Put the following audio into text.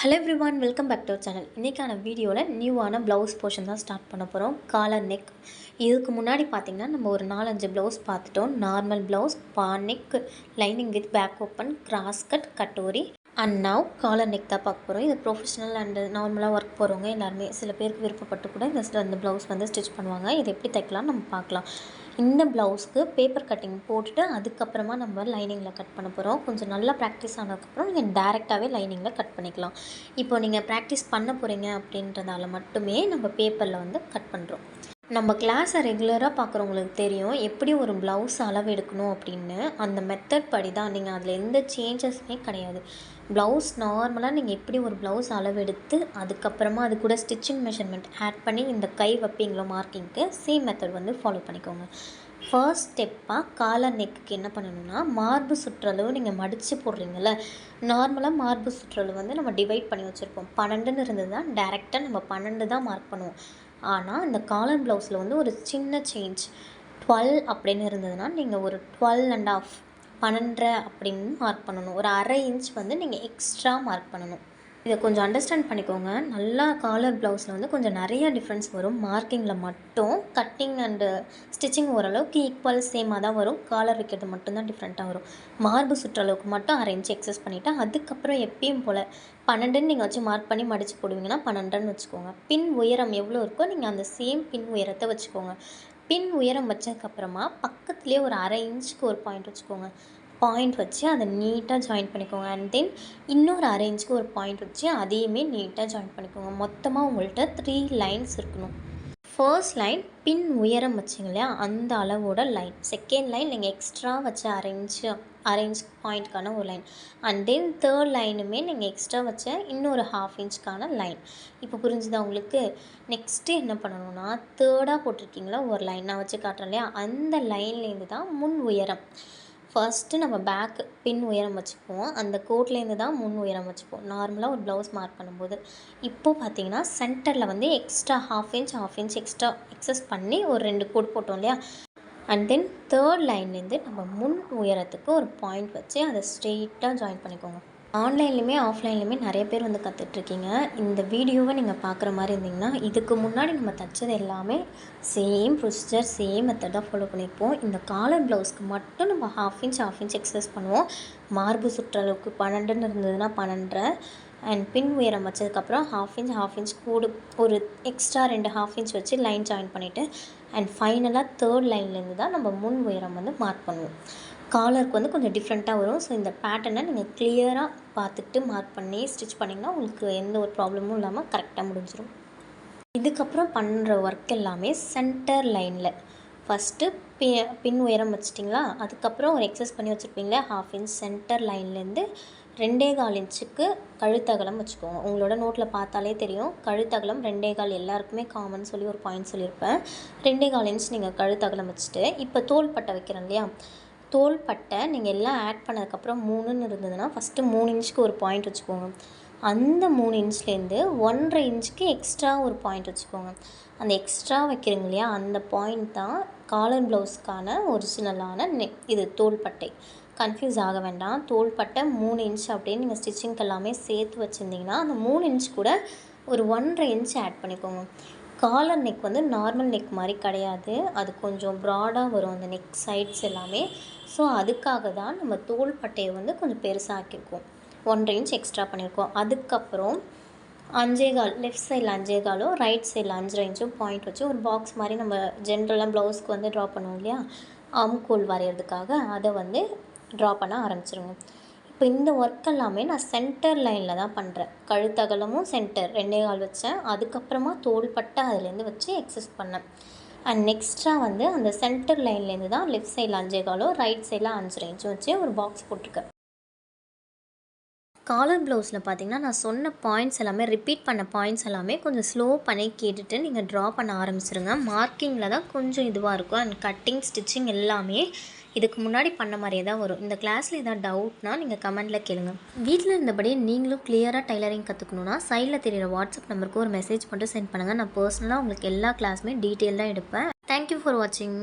Hello everyone, welcome back to our channel. இன்றைக்கான வீடியோவில் நியூவான ப்ளவுஸ் போர்ஷன் தான் ஸ்டார்ட் பண்ண போகிறோம். Collar neck. இதுக்கு முன்னாடி பார்த்திங்கன்னா நம்ம ஒரு 4-5 ப்ளவுஸ் பார்த்துட்டோம். நார்மல் ப்ளவுஸ், பா neck, lining with back open, cross cut, katori and now collar neck தான் பார்க்க போகிறோம். இது ப்ரொஃபஷனல் அண்டு நார்மலாக ஒர்க் போகிறவங்க எல்லாருமே சில பேருக்கு விருப்பப்பட்டு கூட இந்த ப்ளவுஸ் வந்து ஸ்டிச் பண்ணுவாங்க. இது எப்படி தைக்கலாம் நம்ம பார்க்கலாம். இந்த ப்ளவுஸ்க்கு பேப்பர் கட்டிங் போட்டுட்டு அதுக்கப்புறமா நம்ம லைனிங்கில் கட் பண்ண போகிறோம். கொஞ்சம் நல்லா ப்ராக்டிஸ் ஆனதுக்கப்புறம் நீங்கள் டேரெக்டாகவே லைனிங்கில் கட் பண்ணிக்கலாம். இப்போ நீங்கள் ப்ராக்டிஸ் பண்ண போகிறீங்க அப்படின்றதால மட்டுமே நம்ம பேப்பரில் வந்து கட் பண்ணுறோம். நம்ம கிளாஸை ரெகுலராக பார்க்குறவங்களுக்கு தெரியும் எப்படி ஒரு ப்ளவுஸ் அளவு எடுக்கணும் அப்படின்னு. அந்த மெத்தட் படி தான். நீங்கள் அதில் எந்த சேஞ்சஸுமே கிடையாது. ப்ளவுஸ் நார்மலாக நீங்கள் எப்படி ஒரு ப்ளவுஸ் அளவு எடுத்து அதுக்கப்புறமா அது கூட ஸ்டிச்சிங் மெஷர்மெண்ட் ஆட் பண்ணி இந்த கை வைப்பீங்களோ மார்க்கிங்க்கு, சேம் மெத்தட் வந்து ஃபாலோ பண்ணிக்கோங்க. ஃபர்ஸ்ட் ஸ்டெப்பாக காலர் நெக்குக்கு என்ன பண்ணணும்னா, மார்பு சுற்றளவு நீங்கள் மடித்து போடுறீங்கள, நார்மலாக மார்பு சுற்றளவு வந்து நம்ம டிவைட் பண்ணி வச்சுருப்போம். 12ன்னு இருந்தது தான் டேரெக்டாக நம்ம 12 தான் மார்க் பண்ணுவோம். ஆனால் இந்த காலர் ப்ளவுஸில் வந்து ஒரு சின்ன சேஞ்ச். 12 அப்படின்னு இருந்ததுன்னா நீங்கள் ஒரு 12.5 12 அப்படின்னு மார்க் பண்ணணும். ஒரு அரை இன்ச் வந்து நீங்கள் எக்ஸ்ட்ரா மார்க் பண்ணணும். இதை கொஞ்சம் அண்டர்ஸ்டாண்ட் பண்ணிக்கோங்க. நல்லா காலர் ப்ளவுஸில் வந்து கொஞ்சம் நிறைய டிஃப்ரென்ஸ் வரும். மார்க்கிங்கில் மட்டும் கட்டிங் அண்டு ஸ்டிச்சிங் ஓரளவுக்கு ஈக்குவல் சேமாக தான் வரும். காலர் வைக்கிறது மட்டும்தான் டிஃப்ரெண்ட்டாக வரும். மார்பு சுற்றளவுக்கு மட்டும் அரை இன்ச் எக்ஸஸ் பண்ணிவிட்டு அதுக்கப்புறம் எப்பயும் போல் 12ன்னு நீங்கள் வச்சு மார்க் பண்ணி மடித்து போடுவீங்கன்னா 12ன்னு வச்சுக்கோங்க. பின் உயரம் எவ்வளோ இருக்கோ நீங்கள் அந்த சேம் பின் உயரத்தை வச்சுக்கோங்க. பின் உயரம் வச்சதுக்கப்புறமா பக்கத்துலேயே ஒரு அரை இன்ச்சுக்கு ஒரு பாயிண்ட் வச்சுக்கோங்க. பாயிண்ட் வச்சு அதை நீட்டாக ஜாயின் பண்ணிக்கோங்க. அண்ட் தென் இன்னொரு அரை இன்ச்சுக்கு ஒரு பாயிண்ட் வச்சு அதையுமே நீட்டாக ஜாயின் பண்ணிக்கோங்க. மொத்தமாக உங்கள்கிட்ட 3 லைன்ஸ் இருக்கணும். ஃபர்ஸ்ட் லைன் பின் உயரம் வச்சிங்க இல்லையா, அந்த அளவோட லைன். செகண்ட் லைன் நீங்கள் எக்ஸ்ட்ரா வச்ச அரை இன்ச் பாயிண்ட்க்கான ஒரு லைன். அண்ட் தென் தேர்ட் லைனுமே நீங்கள் எக்ஸ்ட்ரா வச்ச இன்னொரு ½ இன்ச்சுக்கான லைன். இப்போ புரிஞ்சுதா உங்களுக்கு? நெக்ஸ்ட்டு என்ன பண்ணணும்னா, தேர்டாக போட்டிருக்கீங்களா ஒரு லைன் நான் வச்சு காட்டுறேன் இல்லையா, அந்த லைன்லேருந்து தான் முன் உயரம். ஃபர்ஸ்ட்டு நம்ம பேக் பின் உயரம் வச்சுப்போம். அந்த கோட்லேருந்து தான் முன் உயரம் வச்சுப்போம் நார்மலாக ஒரு ப்ளவுஸ் மார்க் பண்ணும்போது. இப்போது பார்த்தீங்கன்னா சென்டரில் வந்து எக்ஸ்ட்ரா ½ இன்ச் எக்ஸ்ட்ரா எக்ஸஸ் பண்ணி ஒரு 2 கோட் போட்டோம் இல்லையா. அண்ட் தென் தேர்ட் லைன்லேருந்து நம்ம முன் உயரத்துக்கு ஒரு பாயிண்ட் வச்சு அதை ஸ்ட்ரெயிட்டாக ஜாயின் பண்ணிக்கோங்க. ஆன்லைன்லேயுமே ஆஃப்லைன்லேயுமே நிறைய பேர் வந்து கற்றுட்ருக்கீங்க. இந்த வீடியோவை நீங்கள் பார்க்குற மாதிரி இருந்தீங்கன்னா, இதுக்கு முன்னாடி நம்ம தைச்சது எல்லாமே சேம் ப்ரொசீஜர், சேம் மெத்தட் தான் ஃபாலோ பண்ணியிருப்போம். இந்த காலர் ப்ளவுஸ்க்கு மட்டும் நம்ம ½ இன்ச் எக்ஸஸ் பண்ணுவோம். மார்பு சுற்றளவுக்கு 12ன்னு இருந்ததுன்னா 12.5 அண்ட் பின் உயரம் வச்சதுக்கப்புறம் ½ இன்ச் கூடு ஒரு எக்ஸ்ட்ரா 2½ இன்ச் வச்சு லைன் ஜாயின் பண்ணிவிட்டு அண்ட் ஃபைனலாக தேர்ட் லைன்லேருந்து தான் நம்ம முன் உயரம் வந்து மார்க் பண்ணுவோம். காலருக்கு வந்து கொஞ்சம் டிஃப்ரெண்ட்டாக வரும். ஸோ இந்த பேட்டர்னை நீங்கள் கிளியராக பார்த்துட்டு மார்க் பண்ணி ஸ்டிச் பண்ணிங்கன்னா உங்களுக்கு எந்த ஒரு ப்ராப்ளமும் இல்லாமல் கரெக்டாக முடிஞ்சிடும். இதுக்கப்புறம் பண்ணுற ஒர்க் எல்லாமே சென்டர் லைனில். ஃபஸ்ட்டு பின் உயரம் வச்சிட்டிங்களா, அதுக்கப்புறம் ஒரு எக்ஸஸ் பண்ணி வச்சுருப்பீங்களே ½ இன்ச் சென்டர் லைன்லேருந்து 2.25 இன்ச்சுக்கு கழுத்தகலம் வச்சுக்கோங்க. உங்களோட நோட்டில் பார்த்தாலே தெரியும். கழுத்தகலம் 2.25 எல்லாருக்குமே காமன் சொல்லி ஒரு பாயிண்ட் சொல்லியிருப்பேன். 2.25 இன்ச் நீங்கள் கழுத்தகலம் வச்சுட்டு இப்போ தோள்பட்டை வைக்கிறோம் இல்லையா, தோள்பட்டை நீங்கள் எல்லாம் ஆட் பண்ணதுக்கப்புறம் 3ன்னு இருந்ததுன்னா ஃபஸ்ட்டு 3 இன்ச்சுக்கு ஒரு பாயிண்ட் வச்சுக்கோங்க. அந்த 3 இன்ச்லேருந்து 1.5 இன்ச்சுக்கு எக்ஸ்ட்ரா ஒரு பாயிண்ட் வச்சுக்கோங்க. அந்த எக்ஸ்ட்ரா வைக்கிறீங்க இல்லையா, அந்த பாயிண்ட் தான் காலர் ப்ளவுஸ்க்கான ஒரிஜினலான இது தோள்பட்டை. கன்ஃபியூஸ் ஆக வேண்டாம். தோள்பட்டை 3 இன்ச் அப்படின்னு நீங்கள் ஸ்டிச்சிங்க்கு எல்லாமே சேர்த்து வச்சுருந்தீங்கன்னா அந்த 3 இன்ச் கூட ஒரு 1.5 இன்ச் ஆட் பண்ணிக்கோங்க. காலர் நெக் வந்து நார்மல் நெக் மாதிரி கிடையாது. அது கொஞ்சம் ப்ராடாக வரும் அந்த நெக் சைட்ஸ் எல்லாமே. ஸோ அதுக்காக தான் நம்ம தோள்பட்டையை வந்து கொஞ்சம் பெருசாக ஆக்கியிருக்கோம். 1.5 இன்ச் எக்ஸ்ட்ரா பண்ணியிருக்கோம். அதுக்கப்புறம் 5.25 லெஃப்ட் சைடில் 5.25 ரைட் சைடில் 5.5 இன்ச்சும் பாயிண்ட் வச்சு ஒரு பாக்ஸ் மாதிரி நம்ம ஜென்ரலாக ப்ளவுஸ்க்கு வந்து ட்ரா பண்ணுவோம் இல்லையா, ஆம்கோல் வரைகிறதுக்காக அதை வந்து ட்ரா பண்ண ஆரம்பிச்சிருங்க. இப்போ இந்த ஒர்க் எல்லாமே நான் சென்டர் லைனில் தான் பண்ணுறேன். கழுத்தகலமும் சென்டர் 2.25 வச்சேன். அதுக்கப்புறமா தோள்பட்டை அதுலேருந்து வச்சு எக்ஸஸ் பண்ணேன். அண்ட் நெக்ஸ்ட்டாக வந்து அந்த சென்டர் லைன்லேருந்து தான் லெஃப்ட் சைடில் 5.25 ரைட் சைடில் 5.5 இன்ச்சும் வச்சு ஒரு பாக்ஸ் போட்டிருக்கேன். காலர் ப்ளவுஸில் பார்த்தீங்கன்னா நான் சொன்ன பாயிண்ட்ஸ் எல்லாமே ரிப்பீட் பண்ண பாயிண்ட்ஸ் எல்லாமே கொஞ்சம் ஸ்லோ பண்ணி கேட்டுட்டு நீங்கள் ட்ரா பண்ண ஆரம்பிச்சிருங்க. மார்க்கிங்கில் தான் கொஞ்சம் இதுவாக இருக்கும். அண்ட் கட்டிங் ஸ்டிச்சிங் எல்லாமே இதுக்கு முன்னாடி பண்ண மாதிரியே தான் வரும். இந்த கிளாஸில் ஏதாவது டவுட்னா நீங்கள் கமெண்ட்டில் கேளுங்க. வீட்டில் இருந்தபடியே நீங்களும் கிளியராக டைலரிங் கற்றுக்கணுன்னா சைடில் தெரியிற வாட்ஸ்அப் நம்பருக்கு ஒரு மெசேஜ் மட்டும் சென்ட் பண்ணுங்கள். நான் பர்சனலாக உங்களுக்கு எல்லா கிளாஸுமே டீட்டெயிலாக எடுப்பேன். தேங்க்யூ ஃபார் வாட்சிங்.